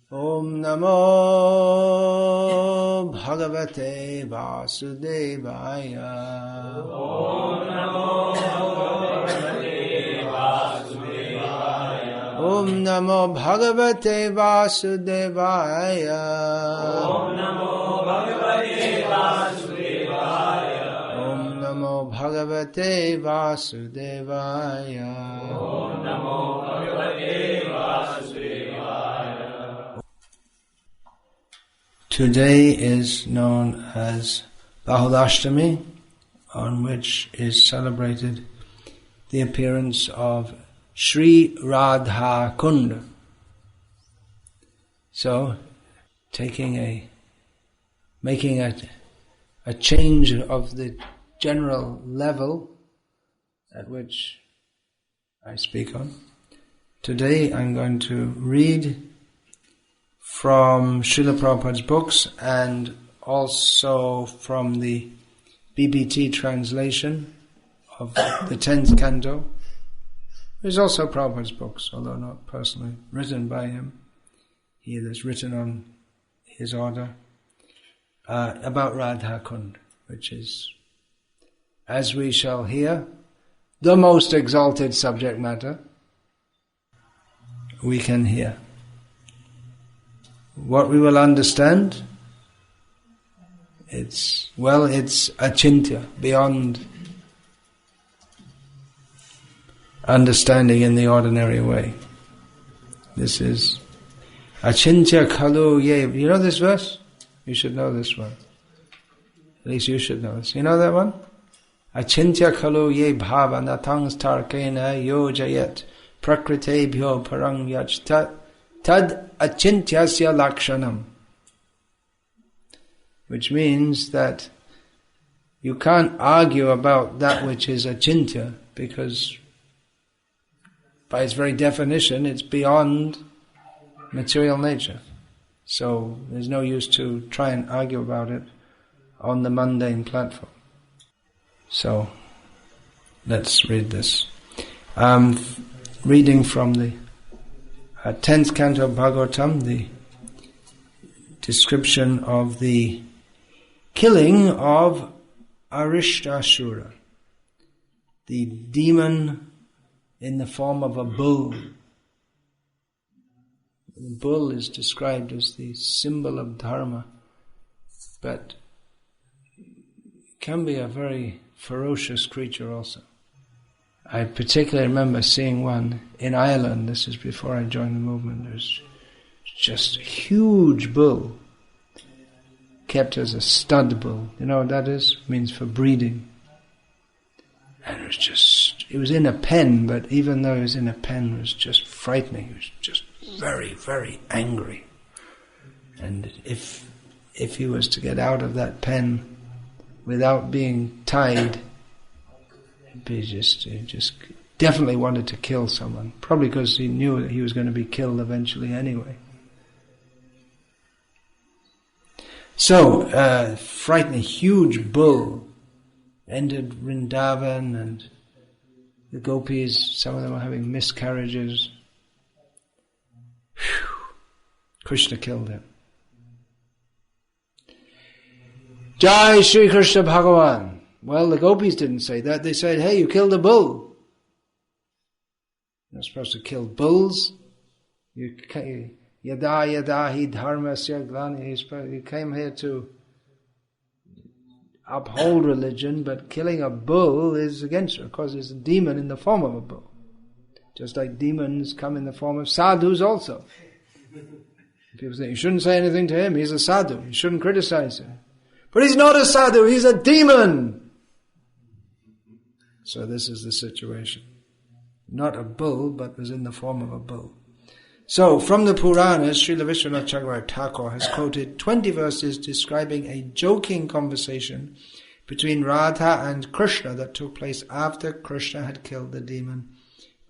Om Namo Bhagavate Vasudevaya. Om Namo Bhagavate Vasudevaya. Om Namo Bhagavate Vasudevaya. Om Namo Bhagavate Vasudevaya. Om Namo Bhagavate Vasudevaya. Om Namo Bhagavate Vasudevaya. Today is known as Bahulashtami, on which is celebrated the appearance of Sri Radha Kunda. So, making a change of the general level at which I speak on. Today I'm going to read from Srila Prabhupada's books and also from the BBT translation of the 10th canto. There's also Prabhupada's books, although not personally written by him. He is written on his order about Radha Kund, which is, as we shall hear, the most exalted subject matter we can hear. What we will understand, it's achintya, beyond understanding in the ordinary way. This is achintya khalu ye. You know this verse? You should know this one. At least you should know this. You know that one? Achintya khalu ye bhava natangs tarkena yojayat prakritebhyo parang yachtat tad achintyasya lakshanam, which means that you can't argue about that which is achintya, because by its very definition it's beyond material nature. So there's no use to try and argue about it on the mundane platform. So let's read this. Reading from the 10th canto of Bhagavatam, the description of the killing of Arishtasura, the demon in the form of a bull. The bull is described as the symbol of dharma, but it can be a very ferocious creature also. I particularly remember seeing one in Ireland. This is before I joined the movement. There's just a huge bull, kept as a stud bull. You know what that is? It means for breeding. And it was in a pen, but even though it was in a pen, it was just frightening. It was just very, very angry. And if he was to get out of that pen without being tied, he just definitely wanted to kill someone. Probably because he knew that he was going to be killed eventually anyway. So, frightening, huge bull entered Vrindavan, and the gopis, some of them were having miscarriages. Whew. Krishna killed him. Jai Shri Krishna Bhagavan. Well, the gopis didn't say that. They said, hey, you killed a bull. You're not supposed to kill bulls. Yada yada hi dharmasya glani. You came here to uphold religion, but killing a bull is against it, because it's a demon in the form of a bull. Just like demons come in the form of sadhus also. People say, you shouldn't say anything to him, he's a sadhu. You shouldn't criticize him. But he's not a sadhu, he's a demon. So this is the situation. Not a bull, but was in the form of a bull. So, from the Puranas, Srila Vishwanath Chakravarti Thakur has quoted 20 verses describing a joking conversation between Radha and Krishna that took place after Krishna had killed the demon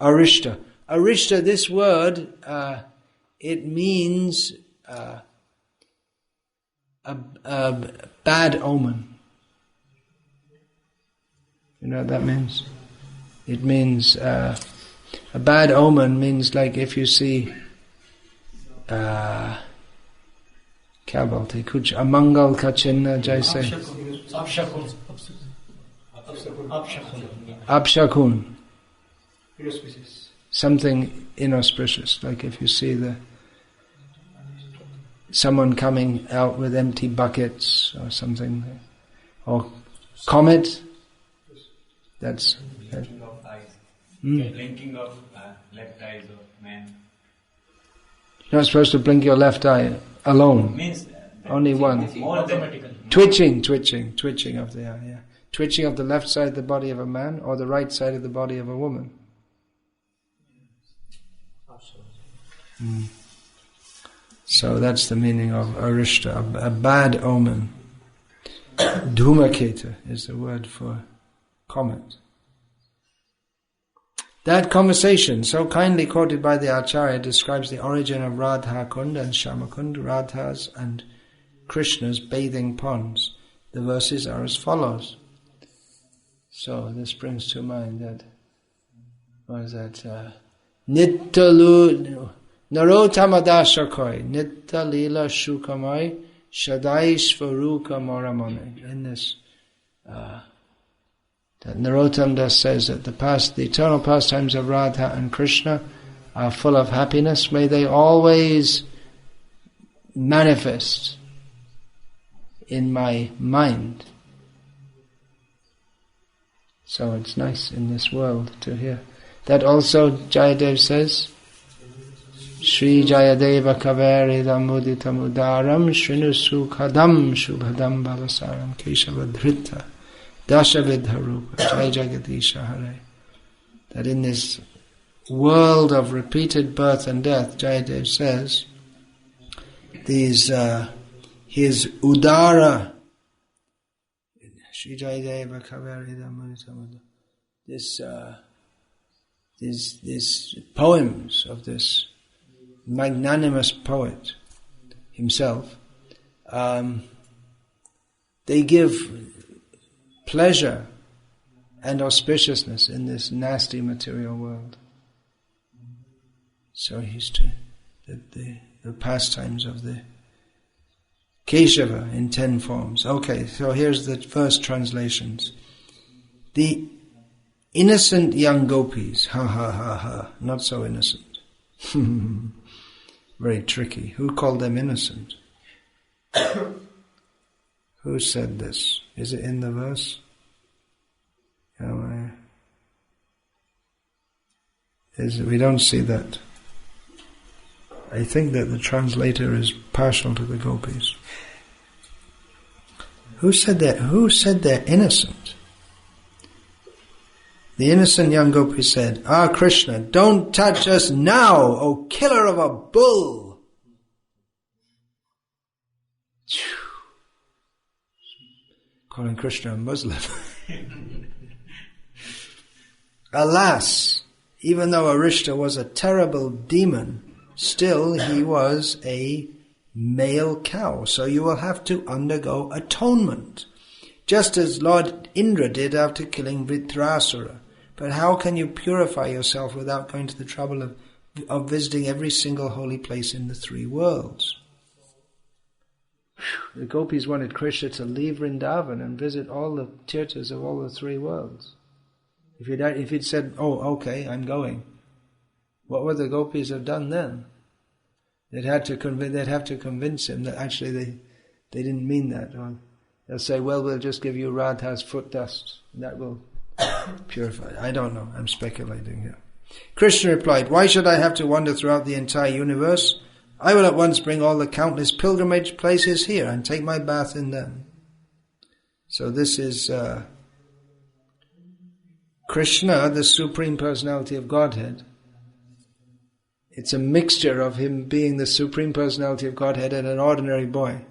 Arishta. Arishta, this word, it means a bad omen. You know what that means? It means, a bad omen means like if you see क्या बोलते कुछ अमंगल का चिन्ह जैसे अपशकुन, something inauspicious, like if you see someone coming out with empty buckets or something, or comet. That's Blinking of eyes. Blinking of left eyes of man. You're not supposed to blink your left eye alone. Means only one. Twitching of the eye. Yeah, twitching of the left side of the body of a man or the right side of the body of a woman. So that's the meaning of arishta, a bad omen. Dhumaketa is the word for comet. That conversation, so kindly quoted by the Acharya, describes the origin of Radha Kunda and Shyamakunda, Radha's and Krishna's bathing ponds. The verses are as follows. So this brings to mind that, what is that? Nittalu Narotamadashakoi, Nitta Lila Shukamai, Shadai Svaruka Moramone. In this, that Narottam Das says that the eternal pastimes of Radha and Krishna are full of happiness. May they always manifest in my mind. So it's nice in this world to hear. That also Jayadev says, Sri Jayadeva Kaveridam Muditam Udaram Shrinu Sukhadam Shubhadam Bhavasaram Keshavadhrita Dashavidharupa Jai Jagadisha Hare. That in this world of repeated birth and death, Jayadev says, these his udara, Sri Jayadeva Kaveridam Muditam Udaram, these poems of this magnanimous poet himself, they give pleasure and auspiciousness in this nasty material world. So he's the pastimes of the Keshava in 10 forms. Okay, so here's the first translations. The innocent young gopis, ha ha ha ha, not so innocent. Very tricky. Who called them innocent? Who said this? Is it in the verse? We don't see that. I think that the translator is partial to the gopis. Who said that? Who said they're innocent? The innocent young gopi said, "Ah, Krishna, don't touch us now, O killer of a bull!" Calling Krishna a Muslim. Alas, even though Arishta was a terrible demon, still he was a male cow, so you will have to undergo atonement, just as Lord Indra did after killing Vritrasura. But how can you purify yourself without going to the trouble of visiting every single holy place in the 3 worlds? The gopis wanted Krishna to leave Vrindavan and visit all the tirthas of all the 3 worlds. If he'd said, "Oh, okay, I'm going," what would the gopis have done then? They'd have to convince him that actually they didn't mean that. Or they'll say, "Well, we'll just give you Radha's foot dust, and that will purify." I don't know, I'm speculating here. Krishna replied, "Why should I have to wander throughout the entire universe? I will at once bring all the countless pilgrimage places here and take my bath in them." So this is Krishna, the Supreme Personality of Godhead. It's a mixture of him being the Supreme Personality of Godhead and an ordinary boy.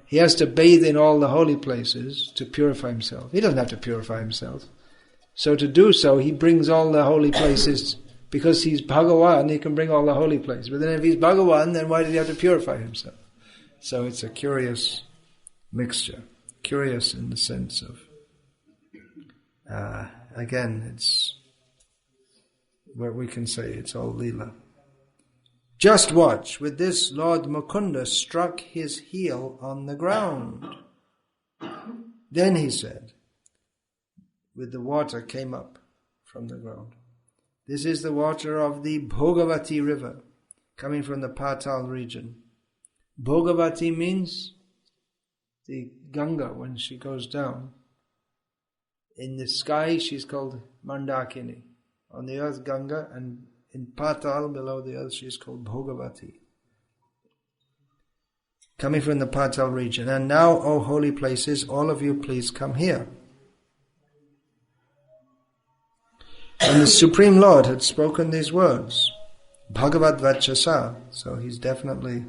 He has to bathe in all the holy places to purify himself. He doesn't have to purify himself. So to do so, he brings all the holy places. Because he's Bhagavan, he can bring all the holy places. But then if he's Bhagavan, then why did he have to purify himself? So it's a curious mixture. Curious in the sense of, again, it's where we can say it's all Leela. Just watch. With this, Lord Mukunda struck his heel on the ground. Then he said, with the water came up from the ground. This is the water of the Bhogavati river, coming from the Patal region. Bhogavati means the Ganga when she goes down. In the sky she's called Mandakini. On the earth Ganga, and in Patal below the earth she is called Bhogavati. Coming from the Patal region. And now, O holy places, all of you please come here. And the Supreme Lord had spoken these words, Bhagavad Vachasa, so he's definitely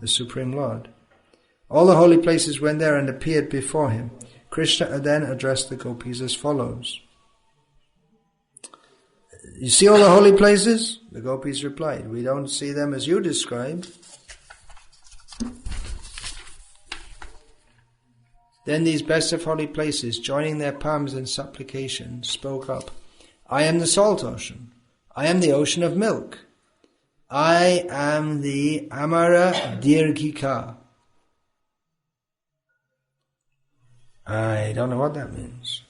the Supreme Lord. All the holy places went there and appeared before him. Krishna then addressed the gopis as follows. You see all the holy places? The gopis replied, we don't see them as you described. Then these best of holy places, joining their palms in supplication, spoke up. I am the salt ocean. I am the ocean of milk. I am the Amara Dirghika. I don't know what that means.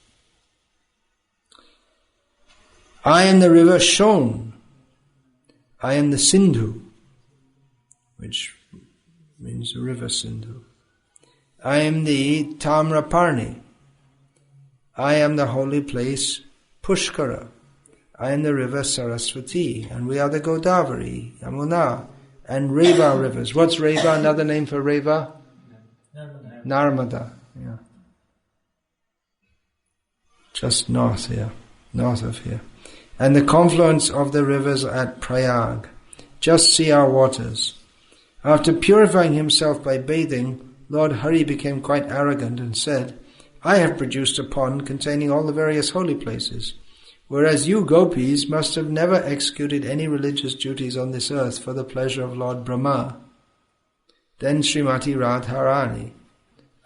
I am the river Shon. I am the Sindhu, which means the river Sindhu. I am the Tamraparni. I am the holy place Pushkara. I am the river Saraswati, and we are the Godavari, Yamuna, and Reva rivers. What's Reva? Another name for Reva? Narmada. Yeah. Just north here, north of here. And the confluence of the rivers at Prayag. Just see our waters. After purifying himself by bathing, Lord Hari became quite arrogant and said, I have produced a pond containing all the various holy places, whereas you gopis must have never executed any religious duties on this earth for the pleasure of Lord Brahma. Then Srimati Radharani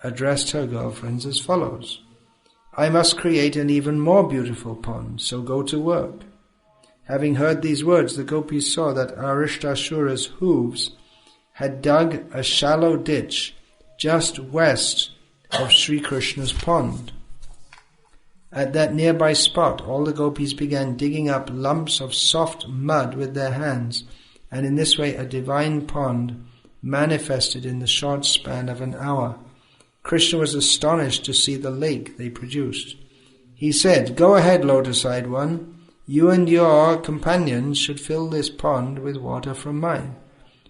addressed her girlfriends as follows. I must create an even more beautiful pond, so go to work. Having heard these words, the gopis saw that Arishtashura's hooves had dug a shallow ditch just west of Sri Krishna's pond. At that nearby spot, all the gopis began digging up lumps of soft mud with their hands, and in this way a divine pond manifested in the short span of an hour. Krishna was astonished to see the lake they produced. He said, Go ahead, lotus-eyed one. You and your companions should fill this pond with water from mine.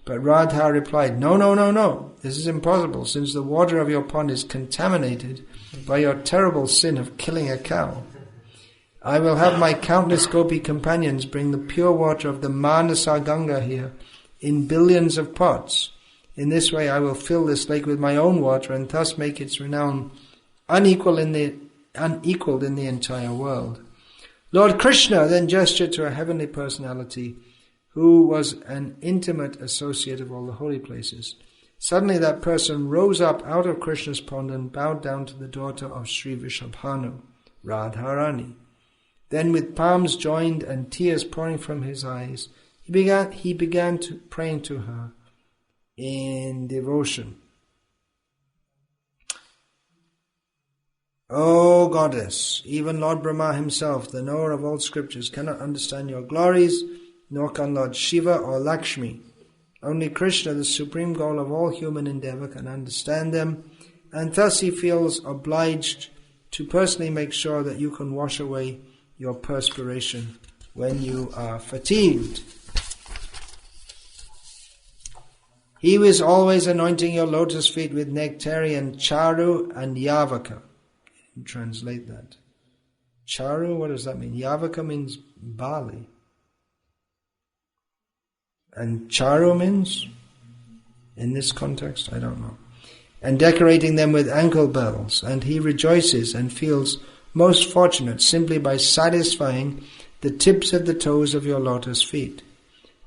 But Radha replied, No. This is impossible, since the water of your pond is contaminated by your terrible sin of killing a cow. I will have my countless gopi companions bring the pure water of the Manasa Ganga here in billions of pots. In this way I will fill this lake with my own water and thus make its renown unequaled in the entire world. Lord Krishna then gestured to a heavenly personality who was an intimate associate of all the holy places. Suddenly that person rose up out of Krishna's pond and bowed down to the daughter of Sri Vishabhanu, Radharani. Then with palms joined and tears pouring from his eyes, he began praying to her in devotion. O Goddess, even Lord Brahma himself, the knower of all scriptures, cannot understand your glories, nor can Lord Shiva or Lakshmi. Only Krishna, the supreme goal of all human endeavor, can understand them, and thus he feels obliged to personally make sure that you can wash away your perspiration when you are fatigued. He was always anointing your lotus feet with nectarian charu and yavaka. Translate that. Charu, what does that mean? Yavaka means barley. And charu means, in this context, I don't know. And decorating them with ankle bells. And he rejoices and feels most fortunate simply by satisfying the tips of the toes of your lotus feet.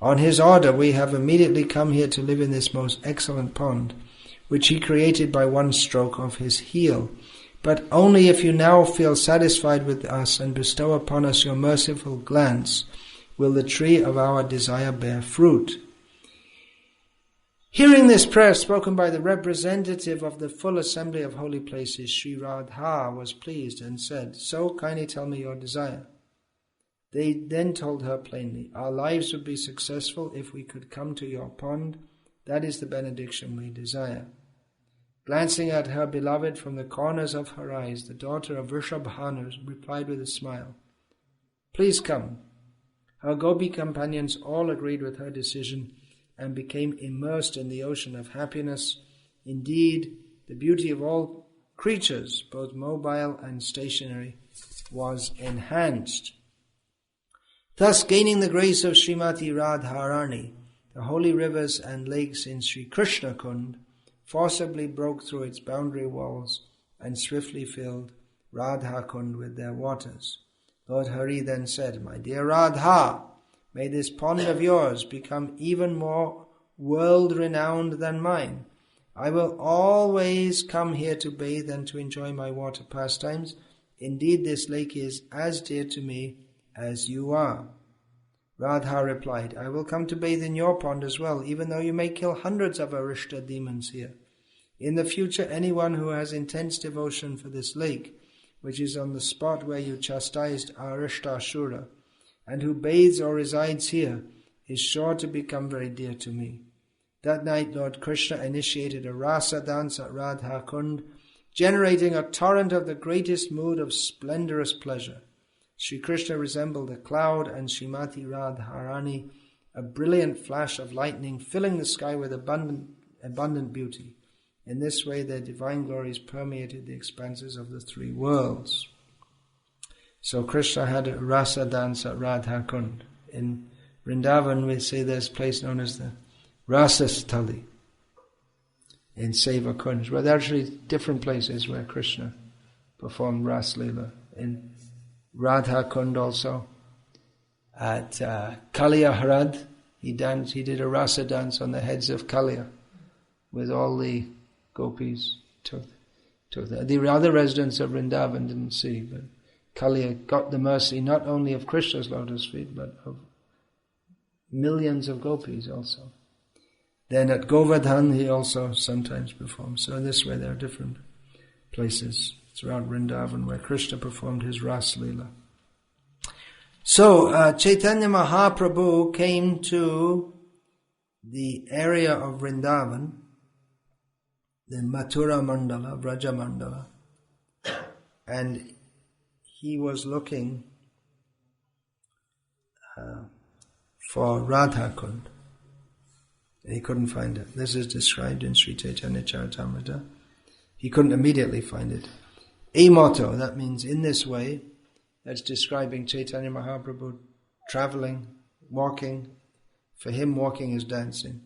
On his order, we have immediately come here to live in this most excellent pond, which he created by one stroke of his heel. But only if you now feel satisfied with us and bestow upon us your merciful glance will the tree of our desire bear fruit. Hearing this prayer spoken by the representative of the full assembly of holy places, Sri Radha was pleased and said, "So kindly tell me your desire." They then told her plainly, "Our lives would be successful if we could come to your pond. That is the benediction we desire." Glancing at her beloved from the corners of her eyes, the daughter of Vrishabhanu replied with a smile, "Please come." Her gopi companions all agreed with her decision and became immersed in the ocean of happiness. Indeed, the beauty of all creatures, both mobile and stationary, was enhanced. Thus, gaining the grace of Srimati Radharani, the holy rivers and lakes in Sri Krishna Kund forcibly broke through its boundary walls and swiftly filled Radha Kund with their waters. Lord Hari then said, "My dear Radha, may this pond of yours become even more world-renowned than mine. I will always come here to bathe and to enjoy my water pastimes. Indeed, this lake is as dear to me as you are." Radha replied, "I will come to bathe in your pond as well, even though you may kill hundreds of Arishta demons here. In the future, anyone who has intense devotion for this lake, which is on the spot where you chastised Arishta-shura, and who bathes or resides here, is sure to become very dear to me." That night, Lord Krishna initiated a rasa dance at Radha Kund, generating a torrent of the greatest mood of splendorous pleasure. Sri Krishna resembled a cloud and Srimati Radharani a brilliant flash of lightning, filling the sky with abundant beauty. In this way, their divine glories permeated the expanses of the three worlds. So Krishna had a rasa dance at Radha Kund. In Vrindavan, we say there's a place known as the Rasa Sthali in Seva Kunj, where there are actually different places where Krishna performed Ras Leela. In Radha Kund also, at Kaliya Harad, he did a rasa dance on the heads of Kaliya with all the gopis. The other residents of Vrindavan didn't see, but Kaliya got the mercy not only of Krishna's lotus feet, but of millions of gopis also. Then at Govardhan he also sometimes performed. So in this way there are different places throughout Vrindavan where Krishna performed his Ras Leela. So Chaitanya Mahaprabhu came to the area of Vrindavan, the Mathura Mandala, Vraja Mandala, and he was looking for Radha Kund. And he couldn't find it. This is described in Sri Chaitanya Charitamrita. He couldn't immediately find it. Emoto, that means in this way, that's describing Chaitanya Mahaprabhu traveling, walking. For him, walking is dancing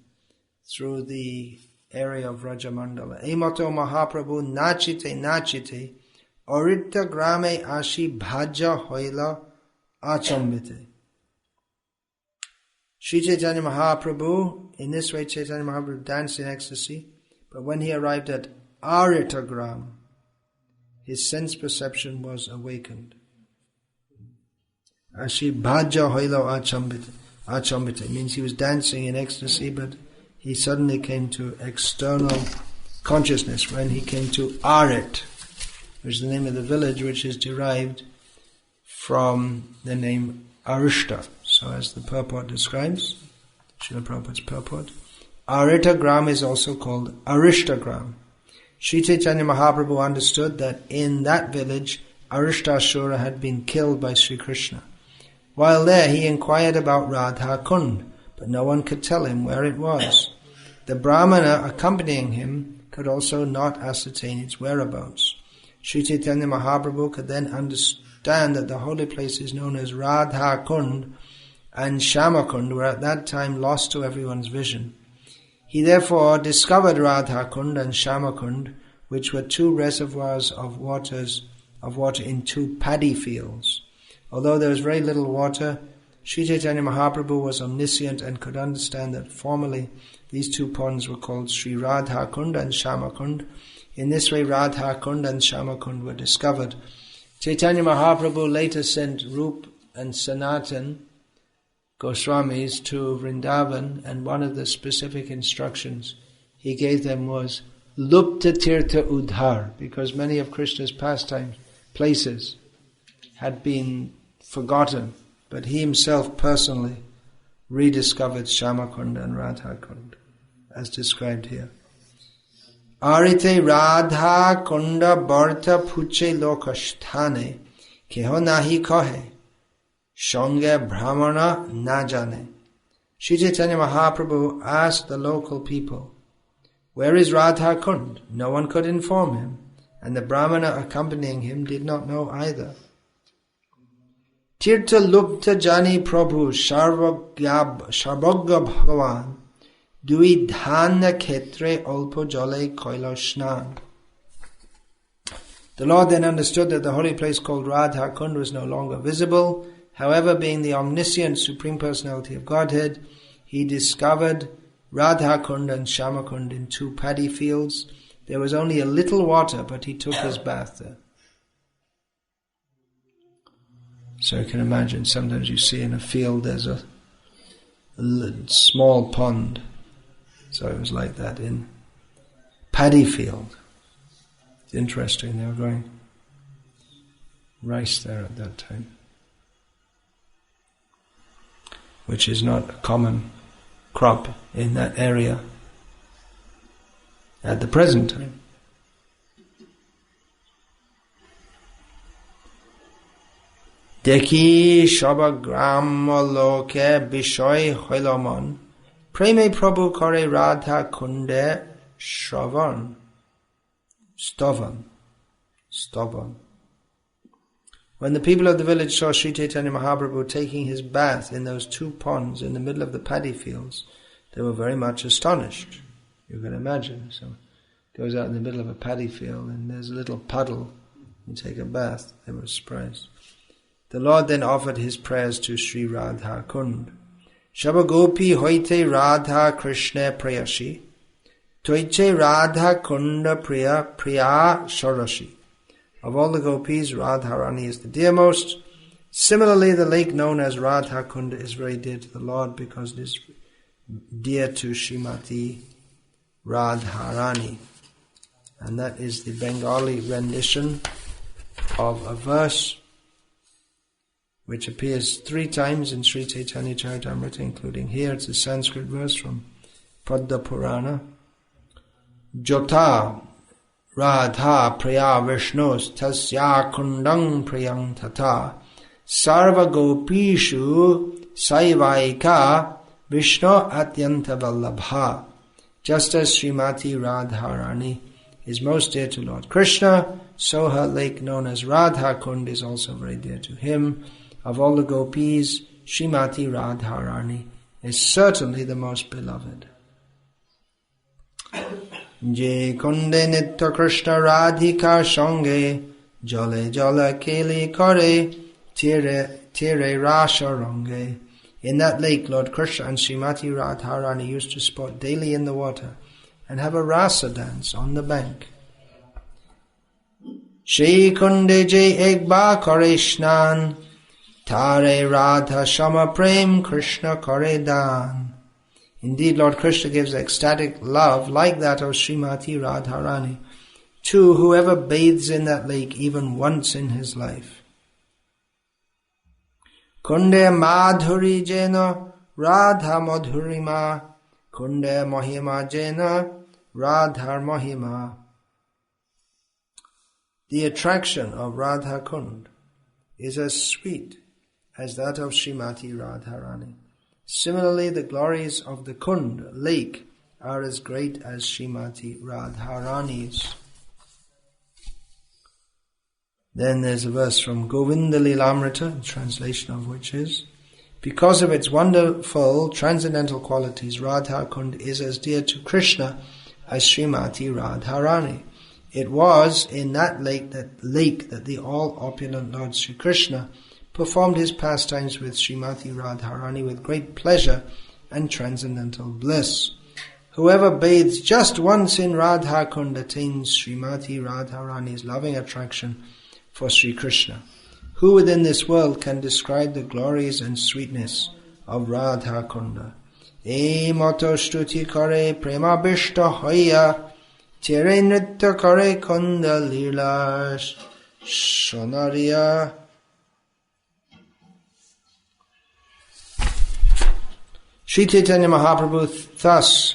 through the area of Rajamandala. Emoto Mahaprabhu nachite orita grame ashi bhaja hoila achambite. Sri Chaitanya Mahaprabhu, in this way Chaitanya Mahaprabhu danced in ecstasy, but when he arrived at Aritagram, his sense perception was awakened. Ashi bhaja hoila achambite means he was dancing in ecstasy, but he suddenly came to external consciousness when he came to Arit, which is the name of the village, which is derived from the name Arishta. So as the purport describes, Srila Prabhupada's purport, Aritagram is also called Arishtagram. Sri Chaitanya Mahaprabhu understood that in that village, Arishtasura had been killed by Sri Krishna. While there, he inquired about Radha Kund, but no one could tell him where it was. The Brahmana accompanying him could also not ascertain its whereabouts. Sri Chaitanya Mahaprabhu could then understand that the holy places known as Radha Kund and Shamakund were at that time lost to everyone's vision. He therefore discovered Radha Kund and Shamakund, which were two reservoirs of water in two paddy fields. Although there was very little water, Sri Chaitanya Mahaprabhu was omniscient and could understand that formerly these two ponds were called Sri Radha Kund and Shamakund. In this way Radha Kund and Shamakund were discovered. Chaitanya Mahaprabhu later sent Rup and Sanatan Goswamis to Vrindavan, and one of the specific instructions he gave them was Lupta Tirtha Udhar, because many of Krishna's pastimes, places, had been forgotten, but he himself personally rediscovered Shyamakunda and Radhakunda, as described here. Arite Radha Kunda Bharta Puche Lokashthane Keho Nahi Kahe Shonge Brahmana Najane. Sri Chaitanya Mahaprabhu asked the local people, "Where is Radha Kund?" No one could inform him, and the Brahmana accompanying him did not know either. Tirtha Lupta Jani Prabhu Sharvagya Bhagavan Dui Dhanya Ketre Olpo Jale Koilashnan. The Lord then understood that the holy place called Radha Kund was no longer visible. However, being the omniscient Supreme Personality of Godhead, he discovered Radha Kund and Shyamakund in 2 paddy fields. There was only a little water, but he took his bath there. So you can imagine, sometimes you see in a field there's a small pond. So it was like that in paddy field. It's interesting, they were growing rice there at that time, which is not a common crop in that area at the present time. Dekhi Shabagram Loke Bishoy Hoilamon Preme Prabhu Kore Radha Kunde Shravan Stovan. When the people of the village saw Sri Chaitanya Mahaprabhu taking his bath in those 2 ponds in the middle of the paddy fields, they were very much astonished. You can imagine, someone goes out in the middle of a paddy field and there's a little puddle, you take a bath. They were surprised. The Lord then offered his prayers to Sri Radha Kund. Shabagopi hoite Radha Krishna prayashi, toiche Radha Kunda priya sharashi. Of all the gopis, Radharani is the dearmost. Similarly, the lake known as Radha Kunda is very dear to the Lord because it is dear to Srimati Radharani. And that is the Bengali rendition of a verse which appears 3 times in Sri Chaitanya Charitamrita, including here. It's a Sanskrit verse from Padma Purana. Jota Radha Priya Vishnos Tasya Kundang Priyang Tata Sarva Gopishu Saivaika Vishnu Atyanta Vallabha. Just as Srimati Radharani is most dear to Lord Krishna, so her lake known as Radha Kund is also very dear to him. Of all the gopis, Srimati Radharani is certainly the most beloved. Je kunde nitya Krishna Radhika Shange Jale Jala Keli Kare Tire Rasha Range. In that lake, Lord Krishna and Srimati Radharani used to sport daily in the water and have a rasa dance on the bank. Shri kunde je egba kare shnan Tare Radha Shama Prem Krishna Kare Dan. Indeed, Lord Krishna gives ecstatic love like that of Srimati Radharani to whoever bathes in that lake even once in his life. Kunde Madhuri Jena Radha Madhurima Kunde Mahima Jena Radhar Mahima. The attraction of Radha Kund is as sweet as that of Srimati Radharani. Similarly, the glories of the Kund lake are as great as Srimati Radharani's. Then there's a verse from Govinda Lilamrita, the translation of which is, because of its wonderful transcendental qualities, Radha Kund is as dear to Krishna as Srimati Radharani. It was in that lake that the all-opulent Lord Sri Krishna performed his pastimes with Srimati Radharani with great pleasure and transcendental bliss. Whoever bathes just once in Radha Kund attains Srimati Radharani's loving attraction for Sri Krishna. Who within this world can describe the glories and sweetness of Radha Kunda. E moto shtuti kare prema bishta hoya, tere nritya kare kunda lila sonaria. Sri Chaitanya Mahaprabhu thus,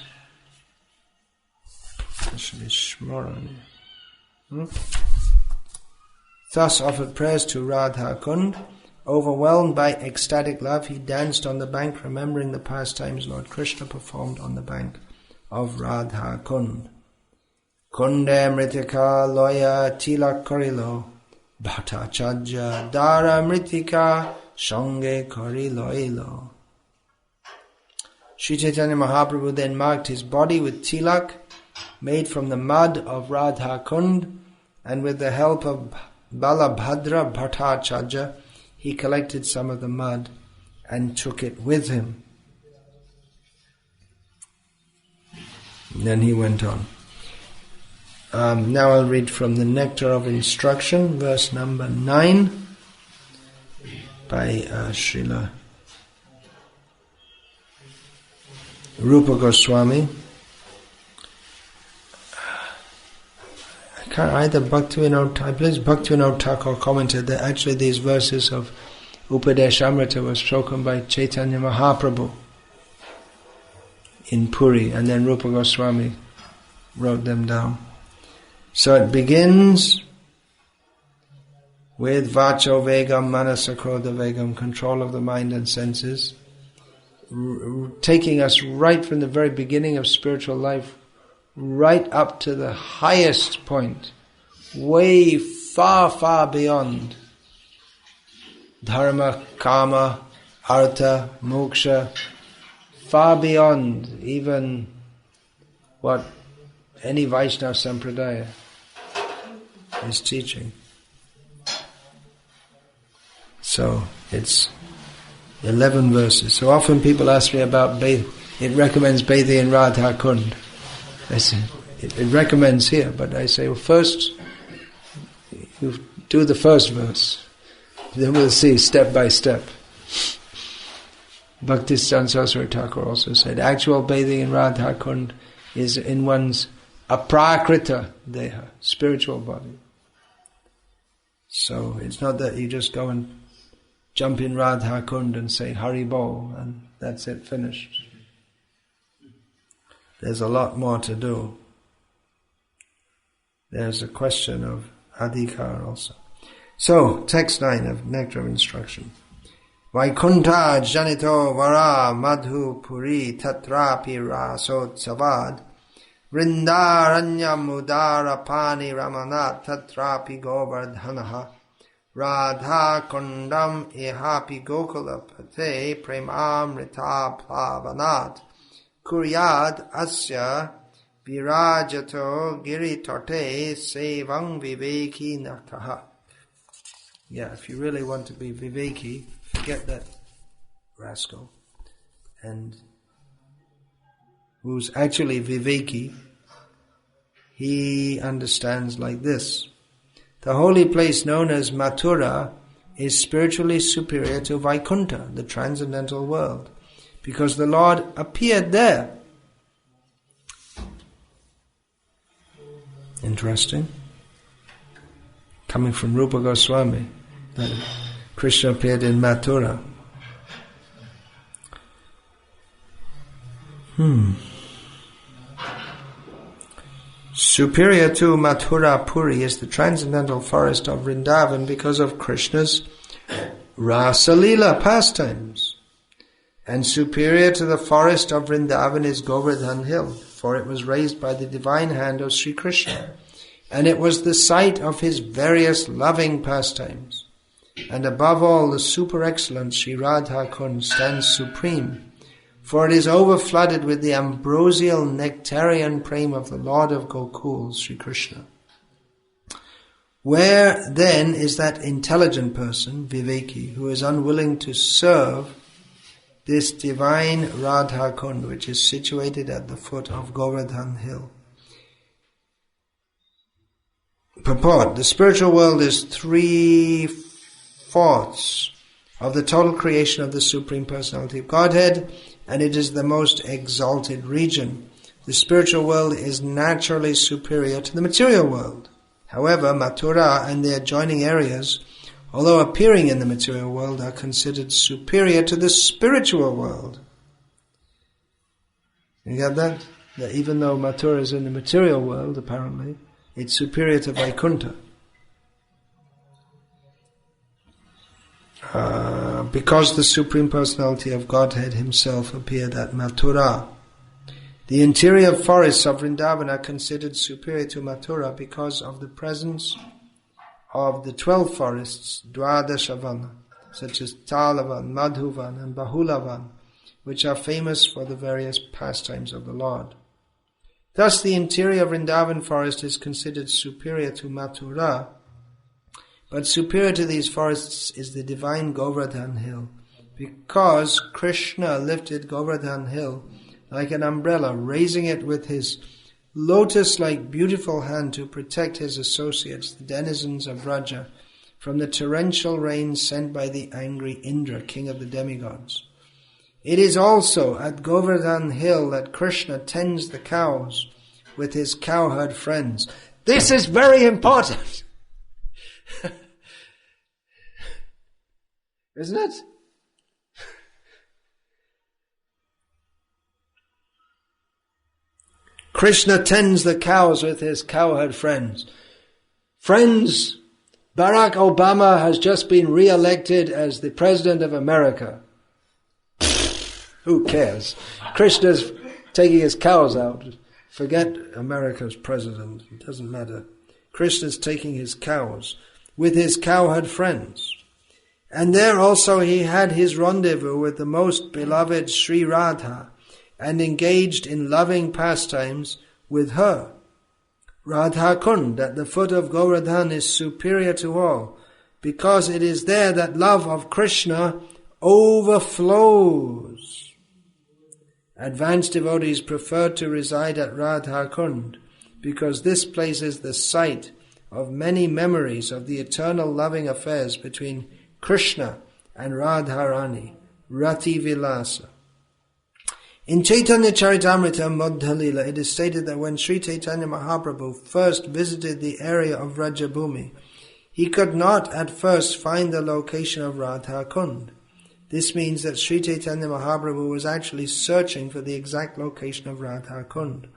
thus offered prayers to Radha Kund. Overwhelmed by ecstatic love, he danced on the bank, remembering the pastimes Lord Krishna performed on the bank of Radha Kund. Kunde mritika loya tilak korilo, bhata chaja dara mritika sange koriloilo. Sri Chaitanya Mahaprabhu then marked his body with tilak, made from the mud of Radha Kund, and with the help of Balabhadra Bhattacharya, he collected some of the mud and took it with him. Then he went on. Now I'll read from the Nectar of Instruction, verse number 9, by Srila Rupa Goswami. Either Bhaktivinoda Thakur commented that actually these verses of Upadesh Amrita were spoken by Chaitanya Mahaprabhu in Puri, and then Rupa Goswami wrote them down. So it begins with Vacho Vegam Manasa Krodha Vegam, control of the mind and senses, taking us right from the very beginning of spiritual life right up to the highest point, way far, far beyond dharma, kama, artha, moksha, far beyond even what any Vaishnava Sampradaya is teaching. So it's 11 verses. So often people ask me about it recommends bathing in Radha Kund. I say, it recommends here, but I say, well, first, you do the first verse. Then we'll see step by step. Bhaktisiddhanta Saraswati Thakur also said, actual bathing in Radha Kund is in one's aprakrita deha, spiritual body. So it's not that you just go and jump in Radha Kund and say Hari Bol and that's it, finished. There's a lot more to do. There's a question of adhikar also. So, text 9 of Nectar of Instruction. Vaikunta janito vara madhu puri tatrapi rasot savad vrindaranya mudara pani ramanat tatrapi govardhanaha radha kundam ihapi gokula pate premamrita plavanat Kuryad asya virajato giritote sevang viveki nataha. Yeah, if you really want to be viveki, forget that rascal. And who's actually viveki, he understands like this. The holy place known as Mathura is spiritually superior to Vaikuntha, the transcendental world, because the Lord appeared there. Interesting. Coming from Rupa Goswami, that Krishna appeared in Mathura. Superior to Mathura Puri is the transcendental forest of Vrindavan because of Krishna's Rasa Leela pastimes. And superior to the forest of Vrindavan is Govardhan Hill, for it was raised by the divine hand of Sri Krishna, and it was the site of his various loving pastimes. And above all, the super excellent Sri Radha Kund stands supreme, for it is overflooded with the ambrosial nectarian prema of the Lord of Gokul, Sri Krishna. Where then is that intelligent person, Viveki, who is unwilling to serve this divine Radha Kund, which is situated at the foot of Govardhan Hill? Purport: the spiritual world is 3/4 of the total creation of the Supreme Personality of Godhead, and it is the most exalted region. The spiritual world is naturally superior to the material world. However, Mathura and the adjoining areas, although appearing in the material world, are considered superior to the spiritual world. You get that? That even though Mathura is in the material world, apparently, it's superior to Vaikuntha. Because the Supreme Personality of Godhead himself appeared at Mathura. The interior forests of Vrindavan are considered superior to Mathura because of the presence of the 12 forests, Dwadashavana, such as Talavan, Madhuvan and Bahulavan, which are famous for the various pastimes of the Lord. Thus the interior Vrindavan forest is considered superior to Mathura, but superior to these forests is the divine Govardhan hill, because Krishna lifted Govardhan hill like an umbrella, raising it with his lotus-like beautiful hand to protect his associates, the denizens of Vraja, from the torrential rain sent by the angry Indra, king of the demigods. It is also at Govardhan hill that Krishna tends the cows with his cowherd friends. This is very important. Isn't it? Krishna tends the cows with his cowherd friends. Friends, Barack Obama has just been re-elected as the President of America. Who cares? Krishna's taking his cows out. Forget America's president. It doesn't matter. Krishna's taking his cows with his cowherd friends. And there also he had his rendezvous with the most beloved Sri Radha and engaged in loving pastimes with her. Radha Kund at the foot of Govardhan is superior to all, because it is there that love of Krishna overflows. Advanced devotees prefer to reside at Radha Kund, because this place is the site of many memories of the eternal loving affairs between Krishna and Radharani, Rati Vilasa. In Chaitanya Charitamrita Madhya Lila, it is stated that when Sri Chaitanya Mahaprabhu first visited the area of Vrajabhumi, he could not at first find the location of Radha Kund. This means that Sri Chaitanya Mahaprabhu was actually searching for the exact location of Radha Kund.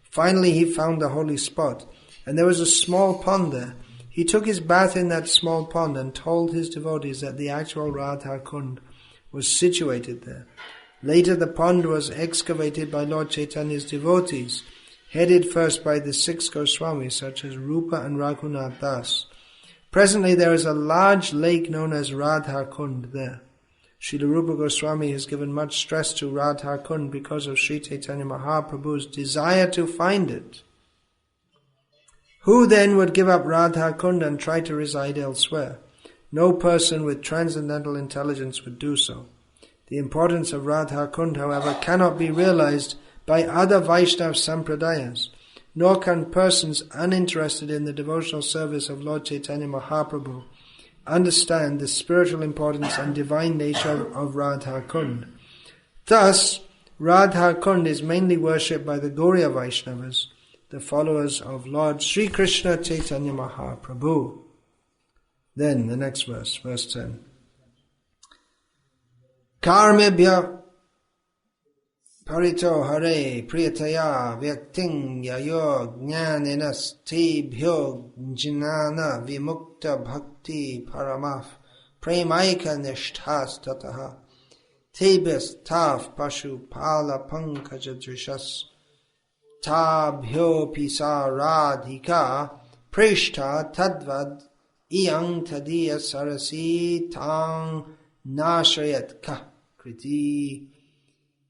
Finally he found the holy spot, and there was a small pond there. He took his bath in that small pond and told his devotees that the actual Radha Kund was situated there. Later the pond was excavated by Lord Chaitanya's devotees, headed first by the 6 Goswamis such as Rupa and Raghunath Das. Presently there is a large lake known as Radha Kund there. Srila Rupa Goswami has given much stress to Radha Kund because of Sri Chaitanya Mahaprabhu's desire to find it. Who then would give up Radha Kund and try to reside elsewhere? No person with transcendental intelligence would do so. The importance of Radha Kund, however, cannot be realized by other Vaishnava Sampradayas, nor can persons uninterested in the devotional service of Lord Chaitanya Mahaprabhu understand the spiritual importance and divine nature of Radha Kund. Thus, Radha Kund is mainly worshipped by the Gauriya Vaishnavas, the followers of Lord Sri Krishna Chaitanya Mahaprabhu. Then, the next verse, verse 10. Karmebhya parito hare priyataya vyakting yayo jnanena stebhyo jnana vimukta bhakti paramaf premaika nishthas tataha tebhas taf pashu pala pankaja drishas tabhyo pisa radhika prishta tadvad iyang tadiya sarasi tang nashrayat ka kriti.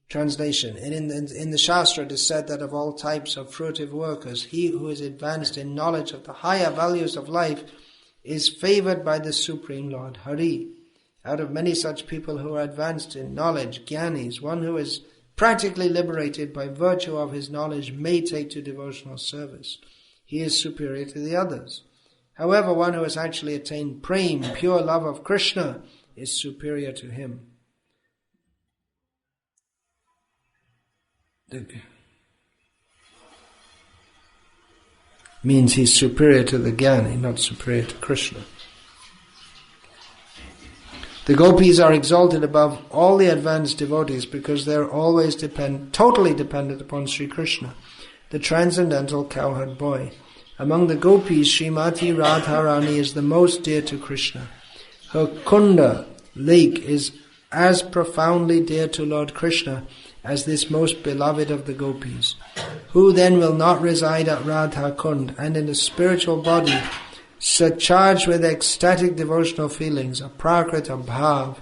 Translation. In the Shastra it is said that of all types of fruitive workers, he who is advanced in knowledge of the higher values of life is favored by the Supreme Lord Hari. Out of many such people who are advanced in knowledge, Gyanis, one who is practically liberated by virtue of his knowledge may take to devotional service. He is superior to the others. However, one who has actually attained prem, pure love of Krishna, is superior to him. Means he's superior to the Jnani, not superior to Krishna. The gopis are exalted above all the advanced devotees because they are always totally dependent upon Sri Krishna, the transcendental cowherd boy. Among the gopis, Srimati Radharani is the most dear to Krishna. Her kunda, lake, is as profoundly dear to Lord Krishna as this most beloved of the gopis. Who then will not reside at Radha Kund and in a spiritual body surcharged with ecstatic devotional feelings, a prakrita bhav,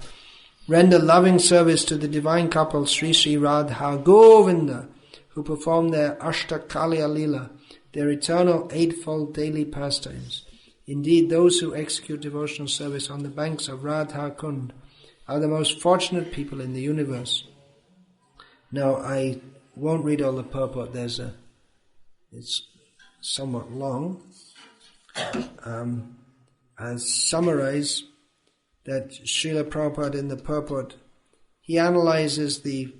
render loving service to the divine couple Sri Sri Radha Govinda, who perform their Ashtakalya Lila, their eternal eightfold daily pastimes. Indeed, those who execute devotional service on the banks of Radha Kund are the most fortunate people in the universe. Now, I won't read all the purport. It's somewhat long. I summarize that Srila Prabhupada in the purport, he analyzes the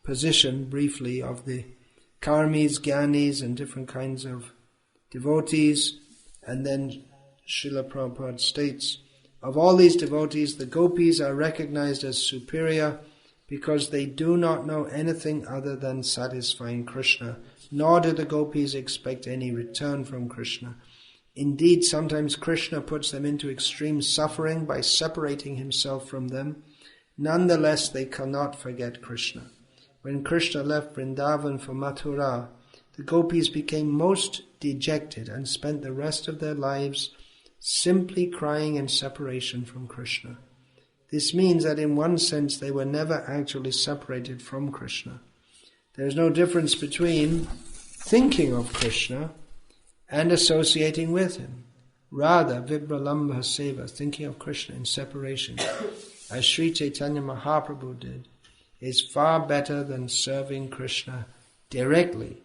position briefly of the karmis, jnanis and different kinds of devotees, and then Srila Prabhupada states, of all these devotees, the gopis are recognized as superior because they do not know anything other than satisfying Krishna, nor do the gopis expect any return from Krishna. Indeed, sometimes Krishna puts them into extreme suffering by separating himself from them. Nonetheless, they cannot forget Krishna. When Krishna left Vrindavan for Mathura, the gopis became most dejected and spent the rest of their lives simply crying in separation from Krishna. This means that in one sense they were never actually separated from Krishna. There is no difference between thinking of Krishna and associating with him. Rather, Vibralambha Seva, thinking of Krishna in separation, as Sri Chaitanya Mahaprabhu did, is far better than serving Krishna directly.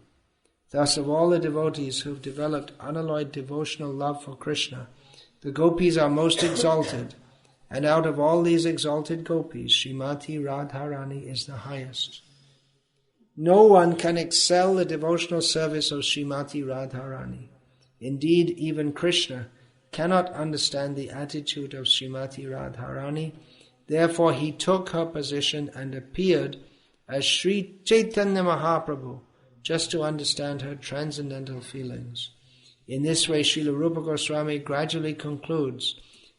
Thus, of all the devotees who have developed unalloyed devotional love for Krishna, the gopis are most exalted, and out of all these exalted gopis, Srimati Radharani is the highest. No one can excel the devotional service of Srimati Radharani. Indeed, even Krishna cannot understand the attitude of Srimati Radharani. Therefore, he took her position and appeared as Sri Chaitanya Mahaprabhu, just to understand her transcendental feelings. In this way, Srila Rupa Goswami gradually concludes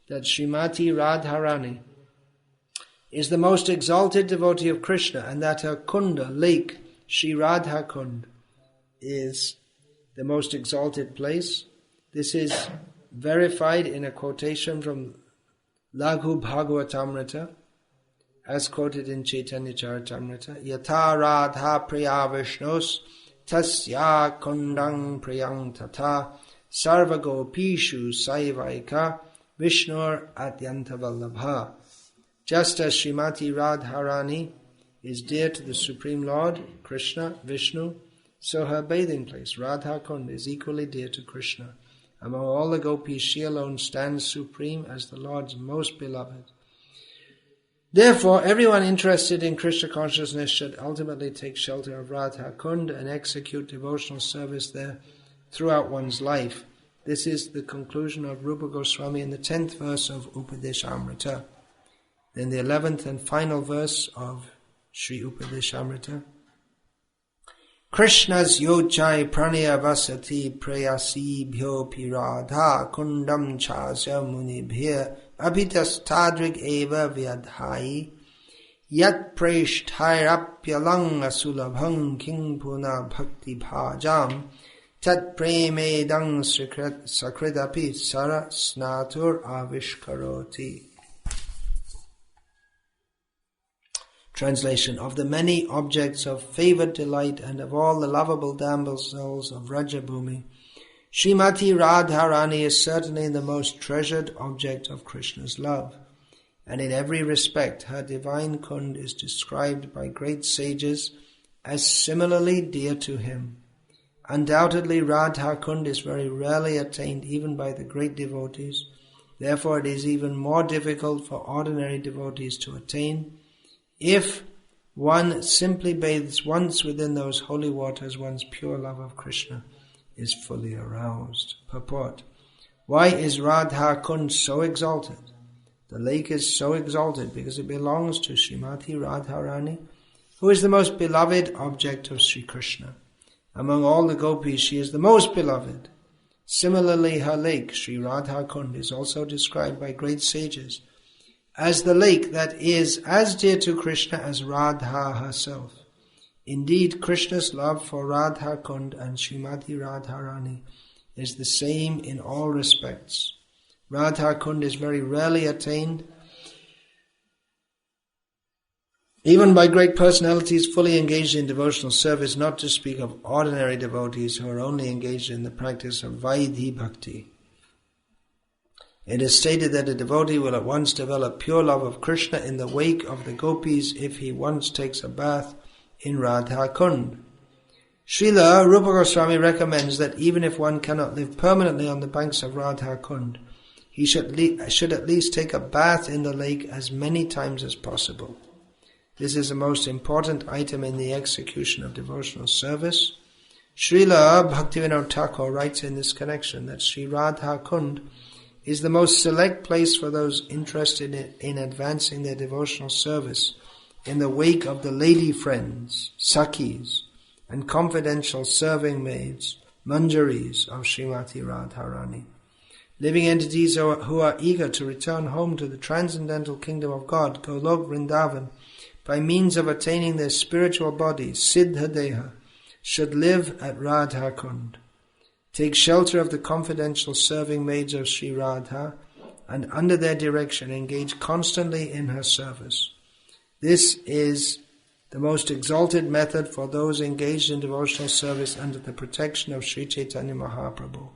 that Srimati Radharani is the most exalted devotee of Krishna, and that her kunda, lake, Sri Radha Kund, is the most exalted place. This is verified in a quotation from Laghu Bhagavatamrita, as quoted in Chaitanya Charitamrita. Yatha Radha Priya Vishnus Tasya Kundang Priyang Tata Sarvago Pishu Saivaika Vishnur Atyanta Vallabha. Just as Srimati Radharani is dear to the Supreme Lord, Krishna, Vishnu, so her bathing place, Radha Kund, is equally dear to Krishna. Among all the gopis, she alone stands supreme as the Lord's most beloved. Therefore, everyone interested in Krishna consciousness should ultimately take shelter of Radha Kund and execute devotional service there throughout one's life. This is the conclusion of Rupa Goswami in the 10th verse of Upadeshamrita. Then the 11th and final verse of Sri Upadeshamrita. Krishna's yochai pranaya vasati prayasi bhyo piradha kundam chasya munibhya abhitastadrig eva vyadhai yat preshthayapyalang asulabhang king puna bhakti bhajam tat premedang sakridapi sara snatur avishkaroti. Translation. Of the many objects of favoured delight and of all the lovable damsels of Rajabhumi, Srimati Radharani is certainly the most treasured object of Krishna's love, and in every respect her divine kund is described by great sages as similarly dear to him. Undoubtedly, Radha Kund is very rarely attained even by the great devotees, Therefore it is even more difficult for ordinary devotees to attain. If one simply bathes once within those holy waters, one's pure love of Krishna is fully aroused. Purport. Why is Radha Kund so exalted? The lake is so exalted because it belongs to Srimati Radharani, who is the most beloved object of Sri Krishna. Among all the gopis, she is the most beloved. Similarly, her lake, Sri Radha Kund, is also described by great sages as the lake that is as dear to Krishna as Radha herself. Indeed, Krishna's love for Radha Kund and Srimati Radharani is the same in all respects. Radha Kund is very rarely attained, even by great personalities fully engaged in devotional service, not to speak of ordinary devotees who are only engaged in the practice of Vaidhi Bhakti. It is stated that a devotee will at once develop pure love of Krishna in the wake of the gopis if he once takes a bath in Radha Kund. Srila Rupa Goswami recommends that even if one cannot live permanently on the banks of Radha Kund, he should at least take a bath in the lake as many times as possible. This is a most important item in the execution of devotional service. Srila Bhaktivinoda Thakur writes in this connection that Sri Radha Kund is the most select place for those interested in advancing their devotional service in the wake of the lady friends, Sakhis, and confidential serving maids, Manjaris of Srimati Radharani. Living entities who are eager to return home to the transcendental kingdom of God, Golok Vrindavan, by means of attaining their spiritual body, Siddha Deha, should live at Radha Kund. Take shelter of the confidential serving maids of Sri Radha, and under their direction engage constantly in her service. This is the most exalted method for those engaged in devotional service under the protection of Sri Chaitanya Mahaprabhu.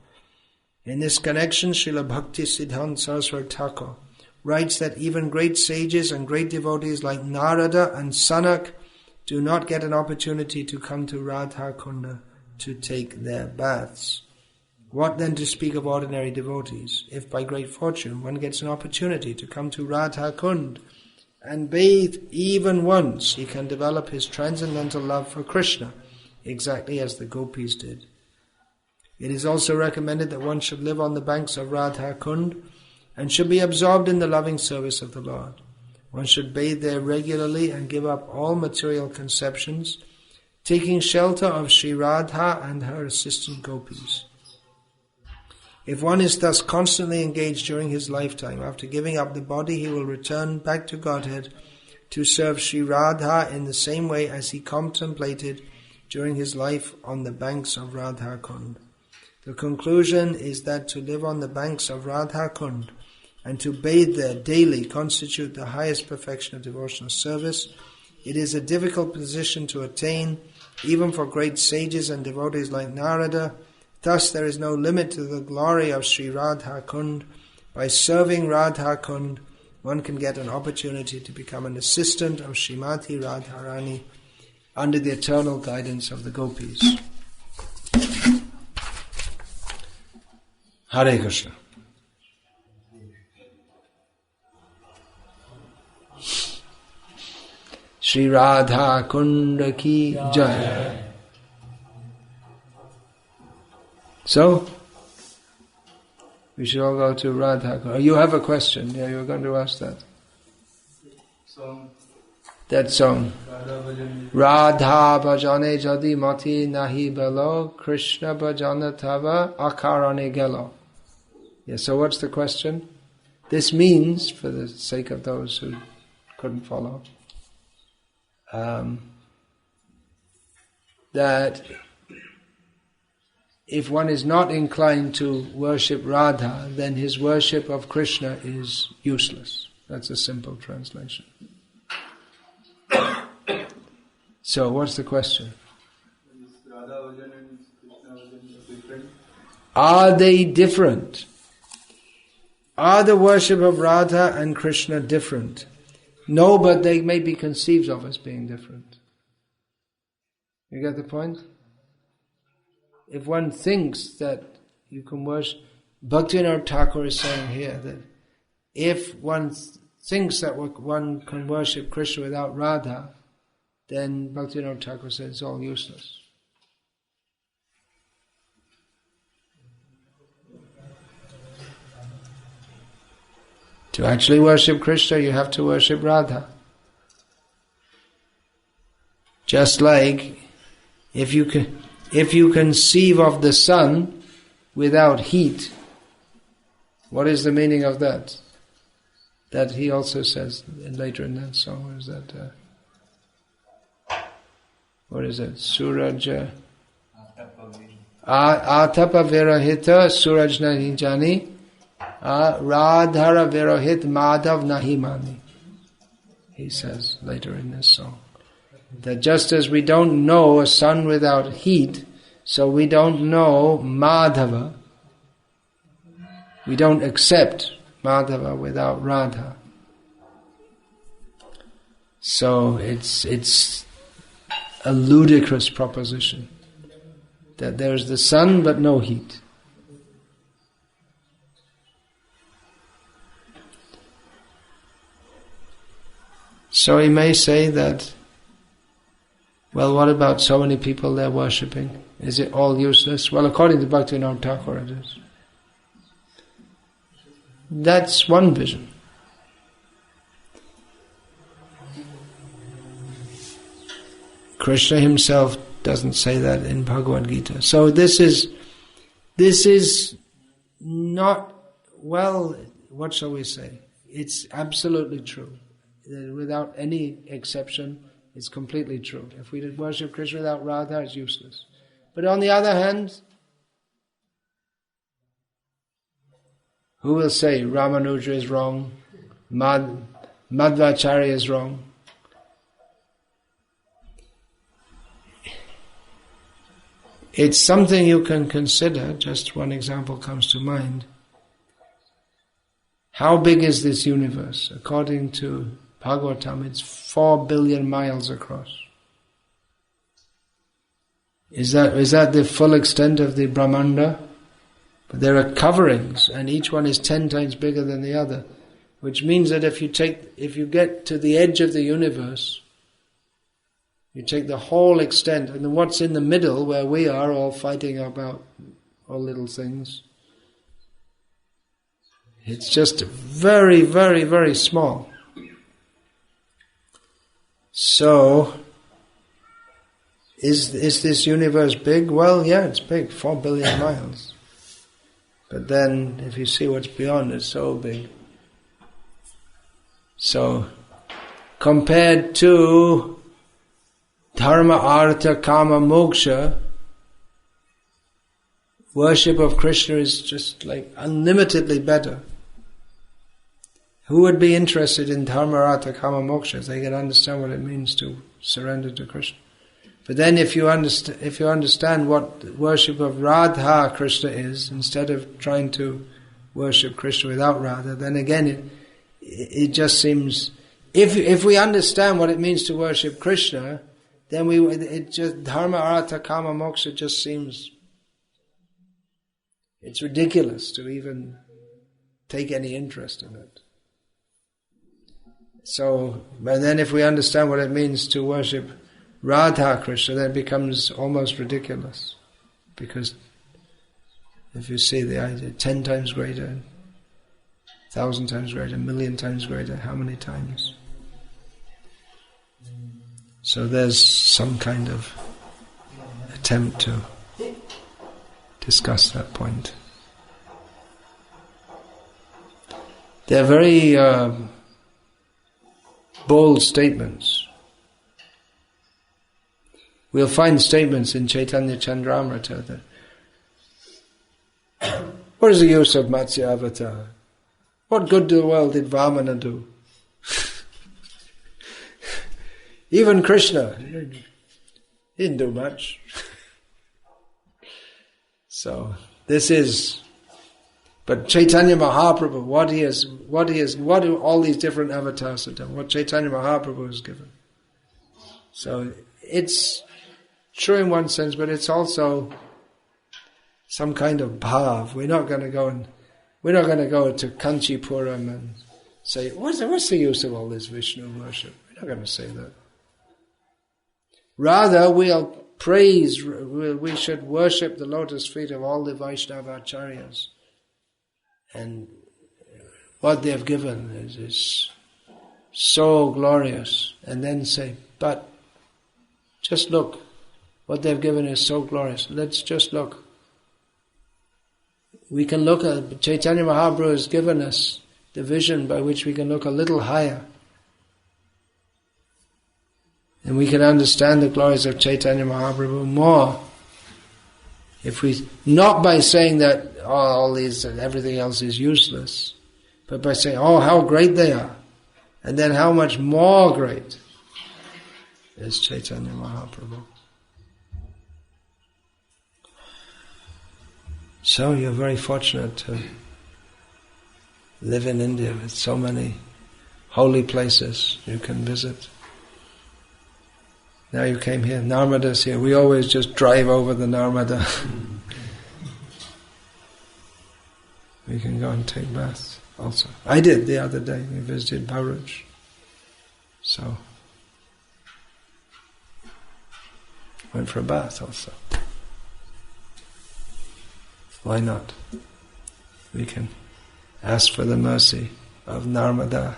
In this connection, Srila Bhakti Siddhanta Saraswati Thakur writes that even great sages and great devotees like Narada and Sanak do not get an opportunity to come to Radha Kunda to take their baths. What then to speak of ordinary devotees? If by great fortune one gets an opportunity to come to Radha Kund and bathe even once, he can develop his transcendental love for Krishna, exactly as the gopis did. It is also recommended that one should live on the banks of Radha Kund and should be absorbed in the loving service of the Lord. One should bathe there regularly and give up all material conceptions, taking shelter of Sri Radha and her assistant gopis. If one is thus constantly engaged during his lifetime, after giving up the body he will return back to Godhead to serve Sri Radha in the same way as he contemplated during his life on the banks of Radha Kund. The conclusion is that to live on the banks of Radha Kund and to bathe there daily constitute the highest perfection of devotional service. It is a difficult position to attain, even for great sages and devotees like Narada. Thus there is no limit to the glory of Sri Radha Kund. By serving Radha Kund, one can get an opportunity to become an assistant of Srimati Radharani under the eternal guidance of the gopis. Hare Krishna. Shri Radha Kunda ki jai. So, we should all go to Radha Kunda. You have a question? Yeah, you were going to ask that. That song. Radha bhajane jadi mati nahi belo, Krishna bhajana tava akarane gelo. Yeah, so what's the question? This means, for the sake of those who couldn't follow, that if one is not inclined to worship Radha, then his worship of Krishna is useless. That's a simple translation. So, what's the question? Are they different? Are the worship of Radha and Krishna different? No, but they may be conceived of as being different. You get the point? If one thinks that you can worship, Bhaktivinoda Thakur is saying here that if one thinks that one can worship Krishna without Radha, then Bhaktivinoda Thakur says it's all useless. To actually worship Krishna, you have to worship Radha. Just like if you conceive of the sun without heat, what is the meaning of that? That he also says later in that song. What is that? What is it? Suraja Atapa Virahita Suraj Nahi Jani Radhara Virahit Madhav Nahi Mani. He says later in this song. That just as we don't know a sun without heat, so we don't know Madhava. We don't accept Madhava without Radha. So it's a ludicrous proposition that there's the sun but no heat. So he may say that, well, what about so many people they're worshipping? Is it all useless? Well, according to Bhaktivinoda Thakur, it is. That's one vision. Krishna himself doesn't say that in Bhagavad Gita. So this is not, well, what shall we say? It's absolutely true. Without any exception, it's completely true. If we worship Krishna without Radha, it's useless. But on the other hand, who will say Ramanuja is wrong, Madhvacharya is wrong? It's something you can consider. Just one example comes to mind. How big is this universe? According to Bhagavatam, it's 4 billion miles across. Is that the full extent of the Brahmanda? But there are coverings, and each one is 10 times bigger than the other, which means that if you get to the edge of the universe, you take the whole extent, and then what's in the middle, where we are all fighting about all little things, it's just very, very, very small. So, is this universe big? Well, yeah, it's big, 4 billion miles. But then, if you see what's beyond, it's so big. So, compared to Dharma, Artha, Kama, Moksha, worship of Krishna is just like unlimitedly better. Who would be interested in Dharma, Artha, Kama, Moksha if they can understand what it means to surrender to Krishna? But then if you understand what worship of Radha Krishna is, instead of trying to worship Krishna without Radha, then again it just seems, if we understand what it means to worship Krishna, then Dharma, Artha, Kama, Moksha just seems, it's ridiculous to even take any interest in it. So, but then if we understand what it means to worship Radha Krishna, then it becomes almost ridiculous. Because if you see the idea, 10 times greater, 1,000 times greater, 1,000,000 times greater, how many times? So there's some kind of attempt to discuss that point. They're very bold statements. We'll find statements in Chaitanya Chandramrita that, what is the use of Matsya Avatar? What good to the world did Vamana do? Even Krishna, he didn't do much. So, but Chaitanya Mahaprabhu, what do all these different avatars have done? What Chaitanya Mahaprabhu has given. So, it's true in one sense, but it's also some kind of bhav. We're not going to go and We're not going to go to Kanchipuram and say, what's the use of all this Vishnu worship? We're not going to say that. Rather, we should worship the lotus feet of all the Vaishnava acharyas. And what they have given is so glorious. And then say, but just look, what they've given is so glorious. Let's just look. We can look at, Chaitanya Mahaprabhu has given us the vision by which we can look a little higher. And we can understand the glories of Chaitanya Mahaprabhu more. If we, not by saying that all these and everything else is useless, but by saying, oh, how great they are. And then how much more great is Chaitanya Mahaprabhu. So you're very fortunate to live in India with so many holy places you can visit. Now you came here, Narmada's here. We always just drive over the Narmada. We can go and take baths also. I did the other day. We visited Bharuch. So, went for a bath also. Why not? We can ask for the mercy of Narmada.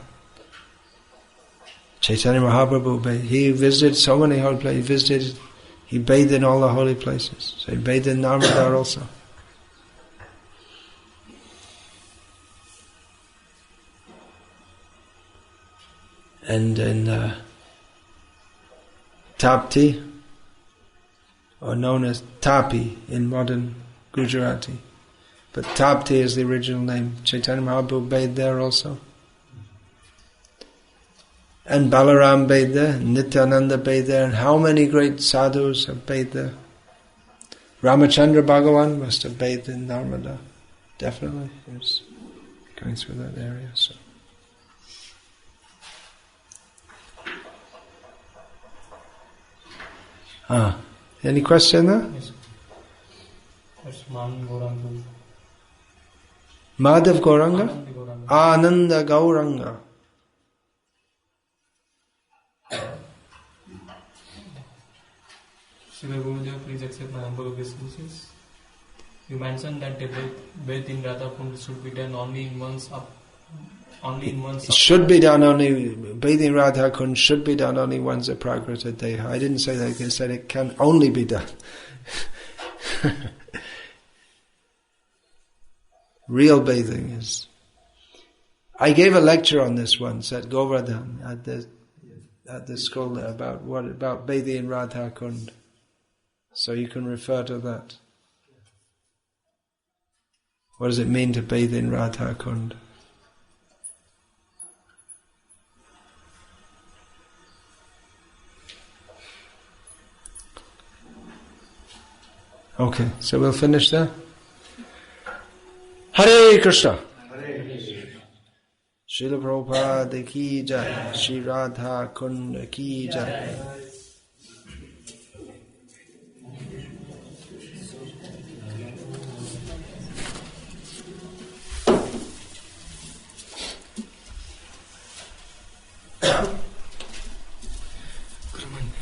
Chaitanya Mahaprabhu, he visited so many holy places. He bathed in all the holy places. So he bathed in Narmada also. And in Tapti, or known as Tapi in modern Gujarati. But Tapti is the original name. Chaitanya Mahaprabhu bathed there also. And Balaram bathed there, and Nityananda bathed there, and how many great sadhus have bathed there? Ramachandra Bhagavan must have bathed in Narmada. Definitely. He was going through that area. So. Any question there? Yes. That's Gauranga. Madhav Gauranga? Ananda Gauranga. Srila Gurudev, please accept my humble obeisances. You mentioned that the bath in Radha Kund should be done only in one's It should be done only, bathing Radha Kund should be done only once a Prakrita Deha. I didn't say that, I said it can only be done. Real bathing is... I gave a lecture on this once at Govardhan, at the school there, about bathing in Radha Kund. So you can refer to that. What does it mean to bathe in Radha Kund? Okay, so we'll finish there. Hare Krishna. Srila Prabhupada ki jai, Shri Radha Kund ki jai.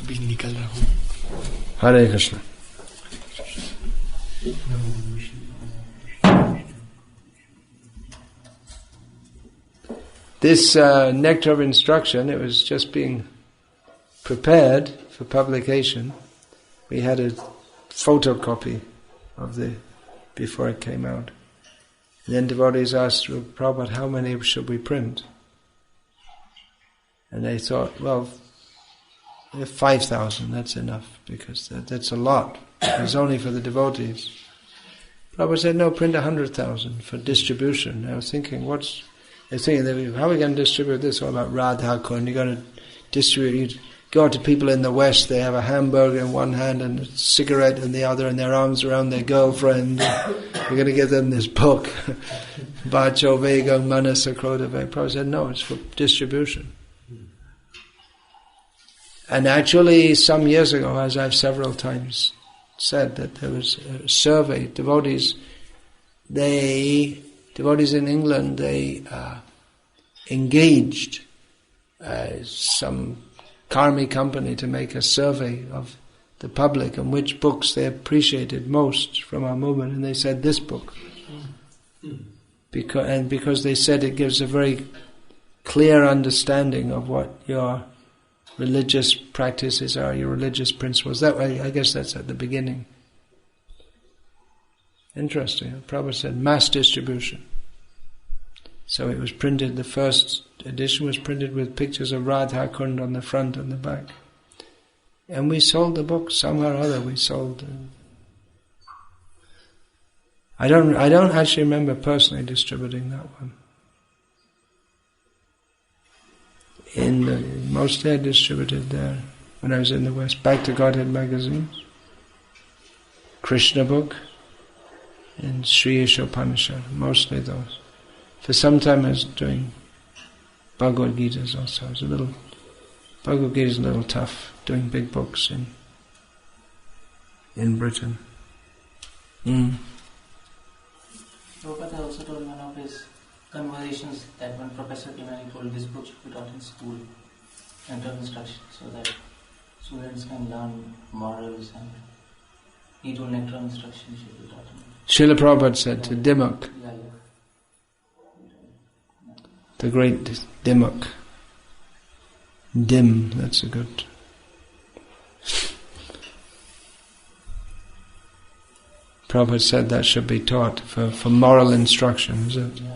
अभी निकल रहा हूँ. Hare Krishna. This nectar of instruction, it was just being prepared for publication. We had a photocopy of before it came out. And then devotees asked, well, Prabhupada, how many should we print? And they thought, well, 5,000, that's enough, because that's a lot. It's only for the devotees. Prabhupada said, no, print 100,000 for distribution. I was thinking, how are we going to distribute this? All about Radha Kund. You're going to distribute, you go to people in the West, they have a hamburger in one hand and a cigarette in the other, and their arms around their girlfriend. You're going to give them this book, Bhacho Vegam Manasa Krodave. Prabhupada said, no, it's for distribution. And actually, some years ago, as I've several times said, that there was a survey, devotees, they devotees in England, they engaged some karmi company to make a survey of the public and which books they appreciated most from our movement, and they said this book. Because they said it gives a very clear understanding of what your religious practices are, your religious principles. That way, I guess that's at the beginning. Interesting. Prabhupada said mass distribution. So it was printed, the first edition was printed with pictures of Radha Kunda on the front and the back. And we sold the book somehow or other. We sold. I don't actually remember personally distributing that one. Mostly I distributed there when I was in the West. Back to Godhead magazines, Krishna book, and Sri Ishopanishad. Mostly those. For some time I was doing Bhagavad Gitas also. Bhagavad Gita is a little tough, doing big books in Britain. Prabhupada also told in one of his conversations that when Professor came and he told this book should be taught in school, mental instruction, so that students can learn morals, and he told nectar instruction should be taught in. Srila Prabhupada said to Dimmock, the great Dimmock. That's a good. Prabhupada said that should be taught for moral instruction, is it? Yeah.